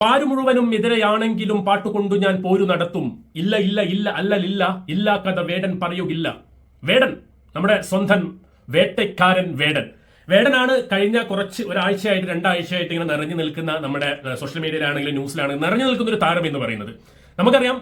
പാരു മുഴുവനും എതിരെയാണെങ്കിലും പാട്ടുകൊണ്ടു ഞാൻ പോരു നടത്തും. ഇല്ല ഇല്ല ഇല്ല അല്ലലില്ല ഇല്ല കഥ വേടൻ പറയുകില്ല. വേടൻ, നമ്മുടെ സ്വന്തം വേട്ടക്കാരൻ വേടൻ. വേടനാണ് കഴിഞ്ഞ ഒരാഴ്ചയായിട്ട് 2 ആഴ്ചയായിട്ട് ഇങ്ങനെ നിറഞ്ഞു നിൽക്കുന്ന, നമ്മുടെ സോഷ്യൽ മീഡിയയിലാണെങ്കിലും ന്യൂസിലാണെങ്കിലും നിറഞ്ഞു നിൽക്കുന്ന ഒരു താരം എന്ന് പറയുന്നത്. നമുക്കറിയാം,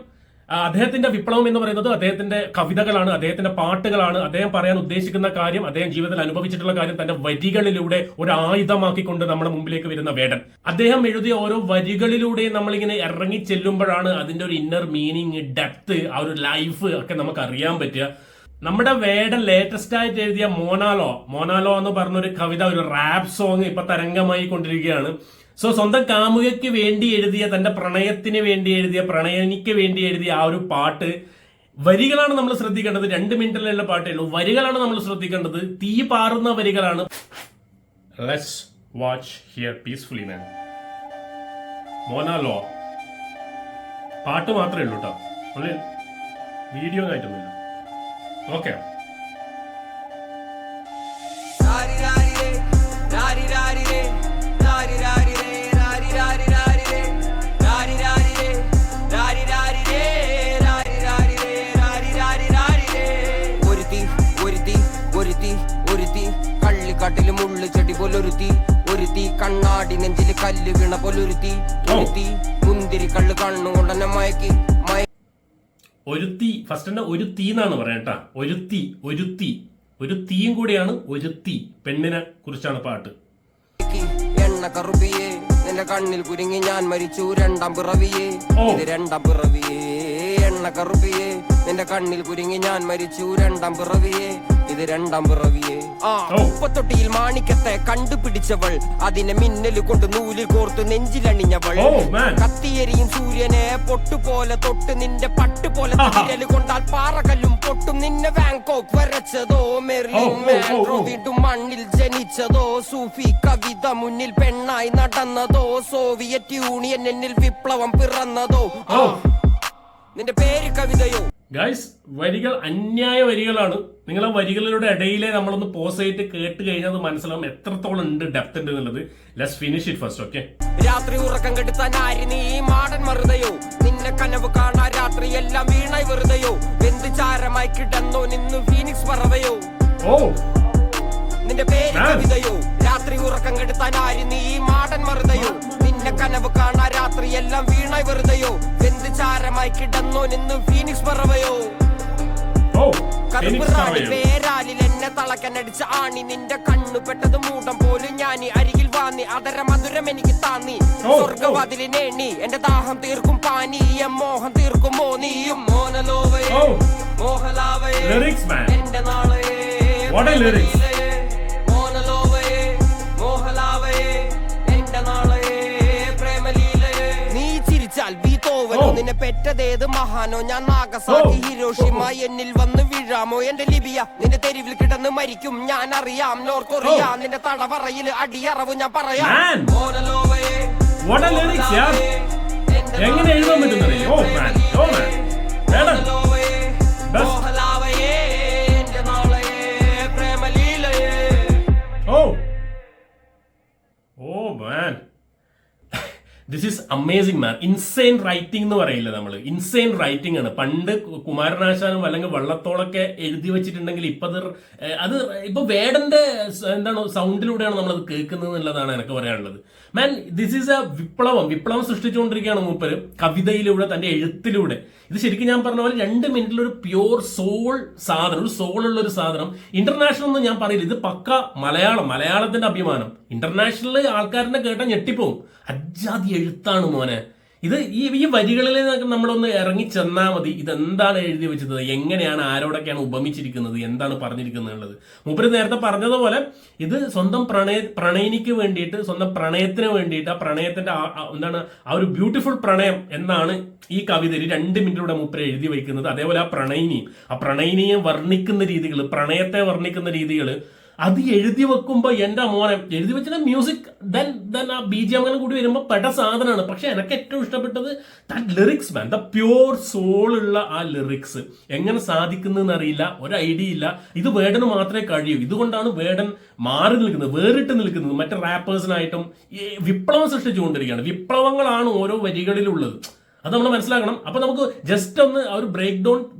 അദ്ദേഹത്തിന്റെ വിപ്ലവം എന്ന് പറയുന്നത് അദ്ദേഹത്തിന്റെ കവിതകളാണ്, അദ്ദേഹത്തിന്റെ പാട്ടുകളാണ്. അദ്ദേഹം പറയാൻ ഉദ്ദേശിക്കുന്ന കാര്യം, അദ്ദേഹം ജീവിതത്തിൽ അനുഭവിച്ചിട്ടുള്ള കാര്യം തന്റെ വരികളിലൂടെ ഒരു ആയുധമാക്കിക്കൊണ്ട് നമ്മുടെ മുമ്പിലേക്ക് വരുന്ന വേടൻ. അദ്ദേഹം എഴുതിയ ഓരോ വരികളിലൂടെ നമ്മളിങ്ങനെ ഇറങ്ങി ചെല്ലുമ്പോഴാണ് അതിന്റെ ഒരു ഇന്നർ മീനിങ്, ഡെപ്ത്, ആ ഒരു ലൈഫ് ഒക്കെ നമുക്ക് അറിയാൻ പറ്റുക. നമ്മുടെ വേടൻ ലേറ്റസ്റ്റ് ആയിട്ട് എഴുതിയ മോനാലോ എന്ന് പറഞ്ഞൊരു കവിത, ഒരു റാപ്പ് സോങ് ഇപ്പൊ തരംഗമായി കൊണ്ടിരിക്കുകയാണ്. സ്വന്തം കാമുകയ്ക്ക് വേണ്ടി എഴുതിയ, തന്റെ പ്രണയത്തിന് വേണ്ടി എഴുതിയ, പ്രണയനിക്ക് വേണ്ടി എഴുതിയ ആ ഒരു പാട്ട്, വരികളാണ് നമ്മൾ ശ്രദ്ധിക്കേണ്ടത്. 2 മിനിറ്റിലുള്ള പാട്ടേ ഉള്ളൂ. വരികളാണ് നമ്മൾ ശ്രദ്ധിക്കേണ്ടത്. തീ പാറുന്ന വരികളാണ്. ലെറ്റ്സ് വാച്ച് ഹിയർ പീസ്ഫുള്ളി മാൻ. മോനാലോ പാട്ട് മാത്രമേ ഉള്ളൂ കേട്ടോ, വീഡിയോ ആയിട്ടൊന്നുമില്ല. ഓക്കെ, കള്ളിക്കാട്ടില് മുള്ളു ചെടി പോലൊരുത്തി, ഒരുത്തി കണ്ണാടി നെഞ്ചില് കല്ല് വീണ പോലൊരുത്തി, ഒരുത്തി മുന്തിരി കള്ള് കണ്ണുകൊണ്ടെന്നെ മയക്കി. ഒരുത്തി ഫസ്റ്റ് തന്നെ ഒരു തീ എന്നാണ് പറയാട്ടാ. ഒരു തീയും കൂടിയാണ് ഒരുത്തി. പെണ്ണിനെ കുറിച്ചാണ് പാട്ട്. എണ്ണ കറുപ്പിയേ നിന്റെ കണ്ണിൽ കുരുങ്ങി ഞാൻ മരിച്ചു 2ാം പിറവിയേ, ഇത് 2ാം പിറവിയേ. എണ്ണ കറുപ്പിയേ നിന്റെ കണ്ണിൽ കുരുങ്ങി ഞാൻ മരിച്ചു 2ാം പിറവിയേ, ഇത് 2ാം പിറവിയേ. ഉപ്പത്തൊട്ടിയിൽ മാണിക്കത്തെ കണ്ടുപിടിച്ചവൾ, അതിനെ മിന്നല് കൊണ്ട് നൂലിൽ കോർത്ത് നെഞ്ചിലണിഞ്ഞവൾ. കത്തിയെരിയും സൂര്യനെ പൊട്ടുപോലെ തൊട്ട് നിന്റെ പട്ടുപോലെ വിരല് കൊണ്ടാൽ പാറകല്ലും പൊട്ടും. നിന്നെ ബാങ്കോക്ക് വരച്ചതോ മെർലിൻ മാൻട്രോ വീണ്ടും മണ്ണിൽ ജനിച്ചതോ, സൂഫി കവിത മുന്നിൽ പെണ്ണായി നടന്നതോ, സോവിയറ്റ് യൂണിയൻ എന്നിൽ വിപ്ലവം പിറന്നതോ, നിന്റെ പേര് കവിതയോ. ഗൈസ്, വരികൾ അന്യായ വരികളാണ്. നിങ്ങൾ ആ വരികളുടെ ഇടയിലെ നമ്മളൊന്ന് പോസ് ചെയ്തിട്ട് കേട്ട് കഴിഞ്ഞാൽ മനസ്സിലാവും എത്രത്തോളം ഉണ്ട്, ഡെപ്ത് ഉണ്ട് എന്നുള്ളത്. Let's finish it first. Okay. രാത്രി ഉറക്കം കെടുത്താൻ ആര് നീ മാടൻ മറുതയോ, നിന്നെ കനവ് കാണാ രാത്രി എല്ലാം വീണായി വെറുതെയോ, എന്ത് ചാരമായി കിടന്നോ നിന്ന് ഫീനിക്സ് പറവയോ, നിന്റെ പേര് കവിതയോ. രാത്രി ഉറക്കം കെടുത്താൻ ആര് നീ മാടൻ മറുതയോ, നിന്നെ കനവ് കാണാ രാത്രി എല്ലാം വീണായി വെറുതെയോ, എന്ത് ചാരമായി കിടന്നോ നിന്ന് ഫീനിക്സ് പറവയോ. കറുപ്പിറാണി പേരാലിൽ എന്നെ തളക്കനടിച്ച ആണി, നിന്റെ കണ്ണു പെട്ടത് മൂടം പോലും ഞാനി അരികിൽ വാന്നി, അതര മധുരം എനിക്ക് താന്നി സ്വർഗവാതിലിനേണി, എന്റെ ദാഹം തീർക്കും പാനീയം മോഹം തീർക്കുമോ നീയും. മോനലോവയെ മോഹലാവയെ എന്റെ നാളയെ, മോനലോവയെ മോഹലാവയെ എന്റെ നാളയെ പ്രേമലീലയെ. നീ ചിരിച്ചാൽ ബീതോവനോ, നിന്നെ പെറ്റതേത് മഹാനോ, ഞാൻ നാഗസാക്കി ഹിരോഷിമ എന്നിൽ വന്ന് വീഴാമോ. എന്റെ ലിബിയ നിന്റെ തെരുവിൽ കിടന്ന് മരിക്കും ഞാൻ അറിയാം, നോർത്ത് കൊറിയ നിന്റെ തടവറയിൽ അടിയറവ് ഞാൻ പറയാം. മോനലോവയെ എങ്ങനെ എഴുതാൻ പറ്റുന്നത്? മോഹലാവയെ എന്റെ നാളയെ പ്രേമലീലയെ. This is amazing man. Insane writing എന്ന് പറയില്ല നമ്മള്, ഇൻസെയിൻ റൈറ്റിംഗ് ആണ്. പണ്ട് കുമാരനാശാനും അല്ലെങ്കിൽ വള്ളത്തോളൊക്കെ എഴുതി വെച്ചിട്ടുണ്ടെങ്കിൽ അത് ഇപ്പൊ വേടന്റെ എന്താണ് സൗണ്ടിലൂടെയാണ് നമ്മളത് കേൾക്കുന്നത് എന്നുള്ളതാണ് എനിക്ക് പറയാനുള്ളത്. മാൻ, ദിസ് ഈസ് എ വിപ്ലവം സൃഷ്ടിച്ചുകൊണ്ടിരിക്കുകയാണ് മൂപ്പര് കവിതയിലൂടെ, തന്റെ എഴുത്തിലൂടെ. ഇത് ശരിക്കും ഞാൻ പറഞ്ഞ പോലെ 2 മിനിറ്റിൽ ഒരു പ്യോർ സോൾ സാധനം, ഒരു സോൾ ഉള്ള ഒരു സാധനം. ഇന്റർനാഷണൽ ഒന്നും ഞാൻ പറയില്ല, ഇത് പക്ക മലയാളത്തിന്റെ അഭിമാനം. ഇന്റർനാഷണൽ ആൾക്കാരനെ കേട്ടാൽ ഞെട്ടിപ്പോവും. അജാതി എഴുത്താണ് മോനെ ഇത്. ഈ വരികളിലേക്ക് നമ്മളൊന്ന് ഇറങ്ങി ചെന്നാൽ മതി. ഇതെന്താണ് എഴുതി വെച്ചത്, എങ്ങനെയാണ്, ആരോടൊക്കെയാണ് ഉപമിച്ചിരിക്കുന്നത്, എന്താണ് പറഞ്ഞിരിക്കുന്നത് എന്നുള്ളത്. മൂപ്പര് നേരത്തെ പറഞ്ഞതുപോലെ ഇത് സ്വന്തം പ്രണയിനിക്ക് വേണ്ടിയിട്ട്, സ്വന്തം പ്രണയത്തിന് വേണ്ടിയിട്ട്, ആ പ്രണയത്തിന്റെ എന്താണ് ആ ഒരു ബ്യൂട്ടിഫുൾ പ്രണയം എന്നാണ് ഈ കവിതയിൽ 2 മിനിറ്റിലൂടെ മൂപ്പര് എഴുതി വയ്ക്കുന്നത്. അതേപോലെ ആ പ്രണയിനിയെ വർണ്ണിക്കുന്ന രീതികൾ, പ്രണയത്തെ വർണ്ണിക്കുന്ന രീതികൾ, അത് എഴുതി വെക്കുമ്പോ എന്റെ മോനെ എഴുതി വെച്ചിട്ട് മ്യൂസിക് ദെൻ ആ BGM അങ്ങനെ കൂടി വരുമ്പോ പെട്ട സാധനമാണ്. പക്ഷെ എനിക്ക് ഏറ്റവും ഇഷ്ടപ്പെട്ടത് lyrics man, the pure soul ഉള്ള ആ ലിറിക്സ് എങ്ങനെ സാധിക്കുന്നതെന്ന് അറിയില്ല, ഒരു ഐഡിയ ഇല്ല. ഇത് വേടന് മാത്രമേ കഴിയൂ. ഇതുകൊണ്ടാണ് വേടൻ മാറി നിൽക്കുന്നത്, വേറിട്ട് നിൽക്കുന്നത്. മറ്റു റാപ്പേഴ്സിനായിട്ടും വിപ്ലവം സൃഷ്ടിച്ചുകൊണ്ടിരിക്കുകയാണ്. വിപ്ലവങ്ങളാണ് ഓരോ വരികളിലുള്ളത്, അത് നമ്മൾ മനസ്സിലാക്കണം. അപ്പൊ നമുക്ക് ജസ്റ്റ് ഒന്ന് ആ ഒരു ബ്രേക്ക്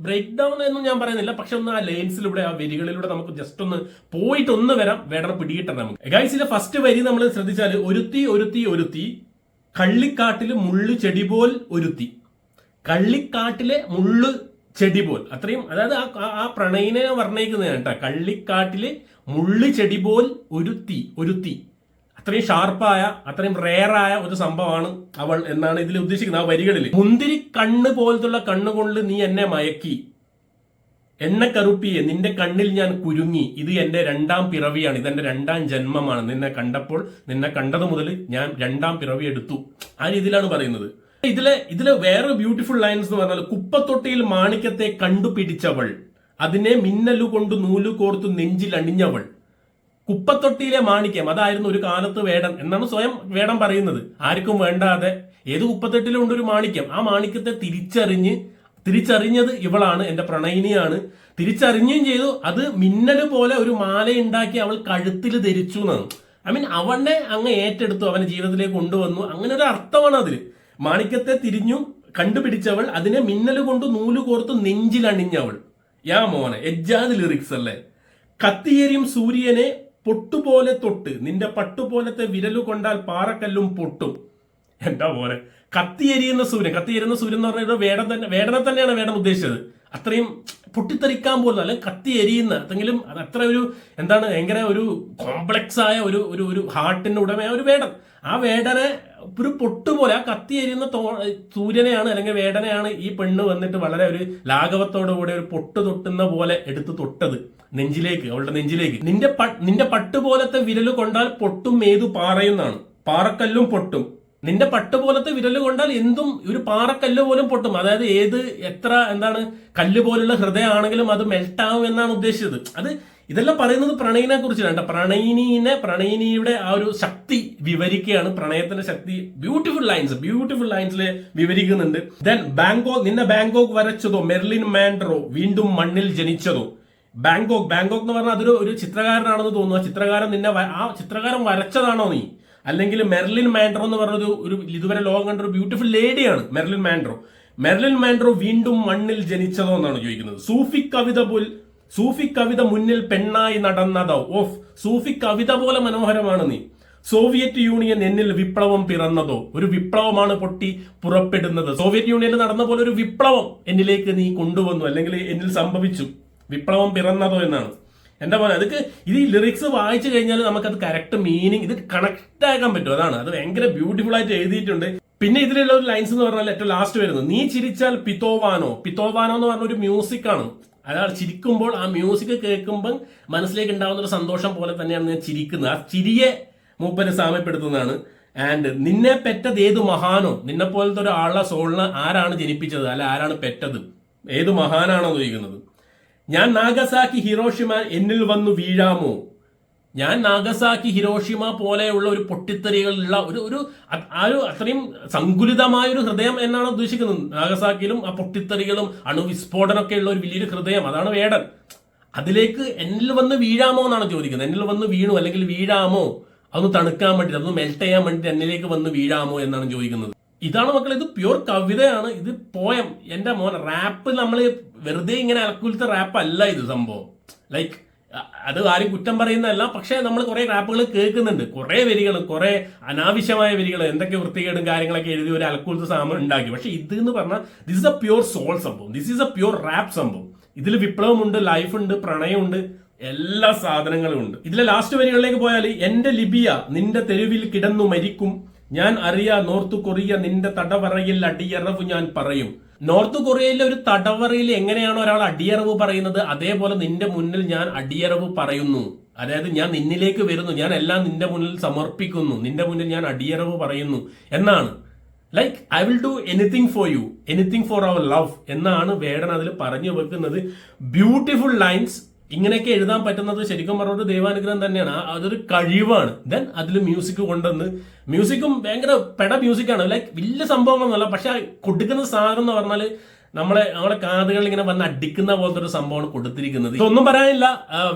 ഡൗൺ എന്നും ഞാൻ പറയുന്നില്ല, പക്ഷെ ഒന്ന് ആ ലൈൻസിലൂടെ ആ വരികളിലൂടെ നമുക്ക് ജസ്റ്റ് ഒന്ന് പോയിട്ട് ഒന്ന് വരാം, വേടനെ പിടികിട്ടണം നമുക്ക്. ഗൈസ്, ഇതിലെ ഫസ്റ്റ് വരി നമ്മൾ ശ്രദ്ധിച്ചാൽ, ഒരുത്തി ഒരുത്തി ഒരുത്തി കള്ളിക്കാട്ടില് മുള്ളു ചെടി പോൽ ഒരുത്തി. കള്ളിക്കാട്ടിലെ മുള്ളു ചെടി പോൽ, അത്രയും, അതായത് ആ പ്രണയിനെ വർണ്ണയിക്കുന്നതാണ് കേട്ടോ. കള്ളിക്കാട്ടില് മുള്ളു ചെടി പോൽ ഒരുത്തി അത്രയും ഷാർപ്പായ, അത്രയും റെയറായ ഒരു സംഭവമാണ് അവൾ എന്നാണ് ഇതിൽ ഉദ്ദേശിക്കുന്നത് ആ വരികളിൽ. മുന്തിരി കണ്ണ് പോലത്തുള്ള കണ്ണുകൊണ്ട് നീ എന്നെ മയക്കി, എണ്ണ കറുപ്പിയെ നിന്റെ കണ്ണിൽ ഞാൻ കുരുങ്ങി, ഇത് എന്റെ രണ്ടാം പിറവിയാണ്, ഇതെന്റെ രണ്ടാം ജന്മമാണ്, നിന്നെ കണ്ടത് മുതൽ ഞാൻ രണ്ടാം പിറവി എടുത്തു. ആ രീതിയിലാണ് പറയുന്നത്. ഇതിലെ വേറെ ബ്യൂട്ടിഫുൾ ലൈൻസ് എന്ന് പറഞ്ഞാൽ, കുപ്പത്തൊട്ടിയിൽ മാണിക്യത്തെ കണ്ടുപിടിച്ചവൾ, അതിനെ മിന്നലുകൊണ്ട് നൂലു കോർത്തു നെഞ്ചിൽ അണിഞ്ഞവൾ. കുപ്പത്തൊട്ടിയിലെ മാണിക്യം, അതായിരുന്നു ഒരു കാലത്ത് വേടൻ എന്നാണ് സ്വയം വേടൻ പറയുന്നത്. ആർക്കും വേണ്ടാതെ ഏത് കുപ്പത്തൊട്ടിലും ഉണ്ട് ഒരു മാണിക്യം. ആ മാണിക്യത്തെ തിരിച്ചറിഞ്ഞത് ഇവളാണ്, എന്റെ പ്രണയിനിയാണ്. തിരിച്ചറിഞ്ഞും ചെയ്തു. അത് മിന്നല് പോലെ ഒരു മാല ഉണ്ടാക്കി അവൾ കഴുത്തിൽ ധരിച്ചു എന്നാണ്. അവനെ അങ്ങ് ഏറ്റെടുത്തു, അവന്റെ ജീവിതത്തിലേക്ക് കൊണ്ടുവന്നു. അങ്ങനെ ഒരു അർത്ഥമാണ് അതില്. മാണിക്യത്തെ കണ്ടുപിടിച്ചവൾ, അതിനെ മിന്നല് കൊണ്ട് നൂല് കോർത്ത് നെഞ്ചിലണിഞ്ഞവൾ. യാ മോനെ, എജ്ജാദ് ലിറിക്സ് അല്ലേ. കത്തിയേരിയും സൂര്യനെ പൊട്ടുപോലെ തൊട്ട്, നിന്റെ പട്ടുപോലത്തെ വിരലു കൊണ്ടാൽ പാറക്കല്ലും പൊട്ടും. എന്താ പോലെ കത്തിയെരിയുന്ന സൂര്യൻ എന്ന് പറഞ്ഞാൽ വേടനെ തന്നെയാണ് വേടൻ ഉദ്ദേശിച്ചത്. അത്രയും പൊട്ടിത്തെറിക്കാൻ പോകുന്ന, അല്ലെങ്കിൽ കത്തി എരിയുന്ന, അതെങ്കിലും അത് അത്ര ഒരു എന്താണ്, ഭയങ്കര ഒരു കോംപ്ലക്സ് ആയ ഒരു ഹാർട്ടിന്റെ ഉടമയായ ഒരു വേടൻ. ആ വേടനെ ഒരു പൊട്ടുപോലെ, ആ കത്തി എരിയുന്ന സൂര്യനെയാണ് അല്ലെങ്കിൽ വേടനെയാണ് ഈ പെണ്ണ് വന്നിട്ട് വളരെ ഒരു ലാഘവത്തോടുകൂടെ ഒരു പൊട്ട് തൊട്ടുന്ന പോലെ എടുത്ത് തൊട്ടത് നെഞ്ചിലേക്ക്, അവളുടെ നെഞ്ചിലേക്ക്. നിന്റെ പട്ടുപോലത്തെ വിരല് കൊണ്ടാൽ പൊട്ടും ഏതു പാറയുന്നാണ്, പാറക്കല്ലും പൊട്ടും. നിന്റെ പട്ടുപോലത്തെ വിരല് കൊണ്ടാൽ എന്തും, ഒരു പാറക്കല്ല് പോലും പൊട്ടും. അതായത് എത്ര എന്താണ് കല്ല് പോലുള്ള ഹൃദയമാണെങ്കിലും അത് മെൽട്ടാവും എന്നാണ് ഉദ്ദേശിച്ചത്. ഇതെല്ലാം പറയുന്നത് പ്രണയിനെ കുറിച്ചാണ്. പ്രണയിനിയുടെ ആ ഒരു ശക്തി വിവരിക്കുകയാണ്, പ്രണയത്തിന്റെ ശക്തി. ബ്യൂട്ടിഫുൾ ലൈൻസിൽ വിവരിക്കുന്നുണ്ട്. ദെൻ നിന്നെ ബാങ്കോക്ക് വരച്ചതോ, മെർലിൻ മാൻഡ്രോ വീണ്ടും മണ്ണിൽ ജനിച്ചതോ. ബാങ്കോക്ക് എന്ന് പറഞ്ഞാൽ അതൊരു ചിത്രകാരനാണെന്ന് തോന്നുന്നു. ആ ചിത്രകാരൻ വരച്ചതാണോ നീ, അല്ലെങ്കിൽ മെർലിൻ മാൻഡ്രോ എന്ന് പറഞ്ഞ ഒരു ഇതുവരെ ലോകം കണ്ട ഒരു ബ്യൂട്ടിഫുൾ ലേഡിയാണ് മെർലിൻ മാൻഡ്രോ വീണ്ടും മണ്ണിൽ ജനിച്ചതോ എന്നാണ് ചോദിക്കുന്നത്. സൂഫി കവിത മുന്നിൽ പെണ്ണായി നടന്നതോ. സൂഫി കവിത പോലെ മനോഹരമാണ് നീ. സോവിയറ്റ് യൂണിയൻ എന്നിൽ വിപ്ലവം പിറന്നതോ. ഒരു വിപ്ലവമാണ് പൊട്ടി പുറപ്പെടുന്നത്. സോവിയറ്റ് യൂണിയനിൽ നടന്ന പോലെ ഒരു വിപ്ലവം എന്നിലേക്ക് നീ കൊണ്ടുവന്നു, അല്ലെങ്കിൽ എന്നിൽ സംഭവിച്ചു. വിപ്ലവം പിറന്നതോ എന്നാണ്. എന്താ പറയുക, അതൊക്കെ ഇത് ഈ ലിറിക്സ് വായിച്ചു കഴിഞ്ഞാൽ നമുക്കത് കറക്റ്റ് മീനിങ് ഇത് കണക്ട് ആക്കാൻ പറ്റും. അത് ഭയങ്കര ബ്യൂട്ടിഫുൾ ആയിട്ട് എഴുതിയിട്ടുണ്ട്. പിന്നെ ഇതിലുള്ള ഒരു ലൈൻസ് എന്ന് പറഞ്ഞാൽ ഏറ്റവും ലാസ്റ്റ് വരുന്നത്, നീ ചിരിച്ചാൽ പിത്തോവാനോ എന്ന് പറഞ്ഞ ഒരു മ്യൂസിക് ആണ്. അതാണ് ചിരിക്കുമ്പോൾ ആ മ്യൂസിക് കേൾക്കുമ്പോൾ മനസ്സിലേക്ക് ഉണ്ടാകുന്ന ഒരു സന്തോഷം പോലെ തന്നെയാണ് ഞാൻ ചിരിക്കുന്നത്. ആ ചിരിയെ മൂപ്പര് സാമ്യപ്പെടുത്തുന്നതാണ്. ആൻഡ് നിന്നെ പെറ്റത് ഏതു മഹാനോ, നിന്നെ പോലത്തെ ഒരു ആളെ സോളിനെ ആരാണ് ജനിപ്പിച്ചത്, അല്ല ആരാണ് പെറ്റത്, ഏതു മഹാനാണോ ചോദിക്കുന്നത്. ഞാൻ നാഗസാക്കി ഹിരോഷിമ എന്നിൽ വന്നു വീഴാമോ. ഞാൻ നാഗസാക്കി ഹിരോഷിമ പോലെയുള്ള ഒരു പൊട്ടിത്തെറികളുള്ള ഒരു അത്രയും സങ്കുലിതമായ ഒരു ഹൃദയം എന്നാണ് ഉദ്ദേശിക്കുന്നത്. നാഗസാക്കിയിലും ആ പൊട്ടിത്തെറികളും അണുവിസ്ഫോടനമൊക്കെ ഉള്ള ഒരു വലിയൊരു ഹൃദയം, അതാണ് വേടൻ. അതിലേക്ക് എന്നിൽ വന്ന് വീഴാമോ എന്നാണ് ചോദിക്കുന്നത്. എന്നിൽ വന്ന് വീണു അല്ലെങ്കിൽ വീഴാമോ, അതൊന്ന് തണുക്കാൻ വേണ്ടിയിട്ട്, അതൊന്ന് മെൽറ്റ് ചെയ്യാൻ വേണ്ടിയിട്ട് എന്നിലേക്ക് വന്ന് വീഴാമോ എന്നാണ് ചോദിക്കുന്നത്. ഇതാണ് മക്കളെ, ഇത് പ്യൂർ കവിതയാണ്, ഇത് പോയം. എന്റെ മോൻ, റാപ്പ് നമ്മൾ വെറുതെ ഇങ്ങനെ അലക്കുലത്തെ റാപ്പ് അല്ല ഇത് സംഭവം. ലൈക്ക് അത് ആരും കുറ്റം പറയുന്നതല്ല, പക്ഷെ നമ്മൾ കുറെ റാപ്പുകൾ കേൾക്കുന്നുണ്ട്, കുറെ വരികൾ, കുറെ അനാവശ്യമായ വരികൾ, എന്തൊക്കെ വൃത്തികേടും കാര്യങ്ങളൊക്കെ എഴുതി ഒരു അലക്കുലത്തെ സാധനം ഉണ്ടാക്കി. പക്ഷെ ഇത് എന്ന് പറഞ്ഞാൽ this is a pure soul സംഭവം, this is a pure rap സംഭവം. ഇതിൽ വിപ്ലവമുണ്ട്, ലൈഫുണ്ട്, പ്രണയമുണ്ട്, എല്ലാ സാധനങ്ങളും ഉണ്ട്. ഇതിലെ ലാസ്റ്റ് വരികളിലേക്ക് പോയാൽ, എന്റെ ലിബിയ നിന്റെ തെരുവിൽ കിടന്നു മരിക്കും, ഞാൻ അറിയാ നോർത്ത് കൊറിയ നിന്റെ തടവറയിൽ അടിയറവ് ഞാൻ പറയും. നോർത്ത് കൊറിയയിലെ ഒരു തടവറയിൽ എങ്ങനെയാണോ ഒരാൾ അടിയറവ് പറയുന്നത്, അതേപോലെ നിന്റെ മുന്നിൽ ഞാൻ അടിയറവ് പറയുന്നു. അതായത് ഞാൻ നിന്നിലേക്ക് വരുന്നു, ഞാൻ എല്ലാം നിന്റെ മുന്നിൽ സമർപ്പിക്കുന്നു, നിന്റെ മുന്നിൽ ഞാൻ അടിയറവ് പറയുന്നു എന്നാണ്. Like I will do anything for you, anything for our love എന്നാണ് വേടൻ അതിൽ പറഞ്ഞു വെക്കുന്നത്. Beautiful lines. ഇങ്ങനെയൊക്കെ എഴുതാൻ പറ്റുന്നത് ശരിക്കും പറഞ്ഞൊരു ദൈവാനുഗ്രഹം തന്നെയാണ്. അതൊരു കഴിവാണ്. ദെൻ അതിൽ മ്യൂസിക് കൊണ്ടുവന്ന്, മ്യൂസിക്കും ഭയങ്കര പെട മ്യൂസിക്കാണ്. ലൈക്ക് വലിയ സംഭവങ്ങളൊന്നുമല്ല, പക്ഷെ കൊടുക്കുന്ന സാധനം എന്ന് പറഞ്ഞാൽ നമ്മുടെ കാതുകളിൽ ഇങ്ങനെ വന്ന് അടിക്കുന്ന പോലത്തെ ഒരു സംഭവമാണ് കൊടുത്തിരിക്കുന്നത്. ഇതൊന്നും പറയാനില്ല.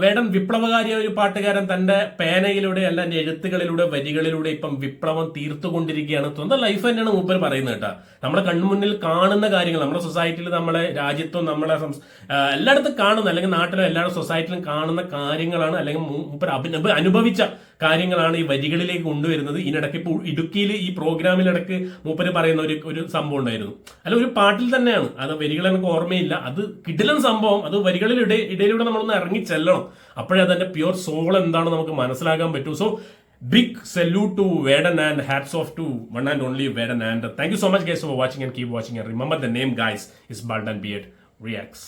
വേടൻ വിപ്ലവകാരിയായ ഒരു പാട്ടുകാരൻ തന്റെ പേനയിലൂടെ അല്ല എഴുത്തുകളിലൂടെ വരികളിലൂടെ ഇപ്പം വിപ്ലവം തീർത്തുകൊണ്ടിരിക്കുകയാണ്. സ്വന്തം ലൈഫ് തന്നെയാണ് മൂപ്പർ പറയുന്നത് കേട്ടോ. നമ്മുടെ കൺമുന്നിൽ കാണുന്ന കാര്യങ്ങൾ, നമ്മുടെ സൊസൈറ്റിയിൽ, നമ്മുടെ രാജ്യത്തും, നമ്മുടെ എല്ലായിടത്തും കാണുന്ന, അല്ലെങ്കിൽ നാട്ടിലോ എല്ലാവരുടെ സൊസൈറ്റിയിലും കാണുന്ന കാര്യങ്ങളാണ്, അല്ലെങ്കിൽ മൂപ്പർ അനുഭവിച്ച കാര്യങ്ങളാണ് ഈ വരികളിലേക്ക് കൊണ്ടുവരുന്നത്. ഇതിനിടയ്ക്ക് ഇപ്പോൾ ഇടുക്കിയിൽ ഈ പ്രോഗ്രാമിലിടക്ക് മൂപ്പര് പറയുന്ന ഒരു സംഭവം ഉണ്ടായിരുന്നു. അല്ല, ഒരു പാട്ടിൽ തന്നെയാണ് അത്. വരികൾ എനിക്ക് ഓർമ്മയില്ല. അത് കിടിലൻ സംഭവം. അത് വരികളിൽ ഇടയിലൂടെ നമ്മളൊന്ന് ഇറങ്ങി ചെല്ലണം. അപ്പോഴേ അതിന്റെ പ്യുവർ സോൾ എന്താണെന്ന് നമുക്ക് മനസ്സിലാക്കാൻ പറ്റൂ. So big salute to Vedan and hats off to one and only Vedan. And thank you so much guys for watching, and keep watching, and remember the name guys is Bald and Beard Reacts.